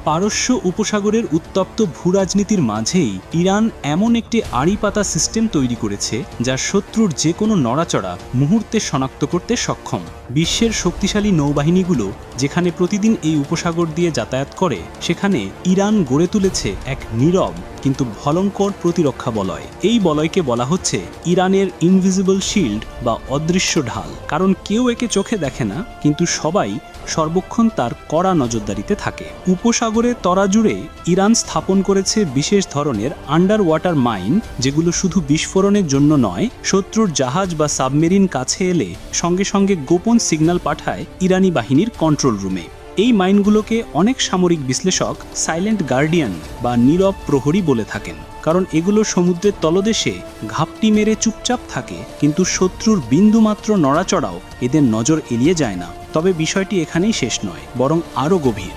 পারস্য উপসাগরের উত্তপ্ত ভূরাজনীতির মাঝেই ইরান এমন একটি আড়িপাতা সিস্টেম তৈরি করেছে যা শত্রুর যে কোনো নড়াচড়া মুহূর্তে শনাক্ত করতে সক্ষম। বিশ্বের শক্তিশালী নৌবাহিনীগুলো যেখানে প্রতিদিন এই উপসাগর দিয়ে যাতায়াত করে, সেখানে ইরান গড়ে তুলেছে এক নীরব কিন্তু ভয়ঙ্কর প্রতিরক্ষা বলয়। এই বলয়কে বলা হচ্ছে ইরানের ইনভিজিবল শিল্ড বা অদৃশ্য ঢাল। কারণ কেউ একে চোখে দেখে না, কিন্তু সবাই সর্বক্ষণ তার কড়া নজরদারিতে থাকে। উপসাগরে তরাজুড়ে ইরান স্থাপন করেছে বিশেষ ধরনের আন্ডার ওয়াটার মাইন, যেগুলো শুধু বিস্ফোরণের জন্য নয়, শত্রুর জাহাজ বা সাবমেরিন কাছে এলে সঙ্গে সঙ্গে গোপন সিগন্যাল পাঠায় ইরানি বাহিনীর কন্ট্রোল রুমে। এই মাইনগুলোকে অনেক সামরিক বিশ্লেষক সাইলেন্ট গার্ডিয়ান বা নীরব প্রহরী বলে থাকেন, কারণ এগুলো সমুদ্রের তলদেশে ঘাপটি মেরে চুপচাপ থাকে, কিন্তু শত্রুর বিন্দুমাত্র নড়াচড়াও এদের নজর এড়িয়ে যায় না। তবে বিষয়টি এখানেই শেষ নয়, বরং আরও গভীর।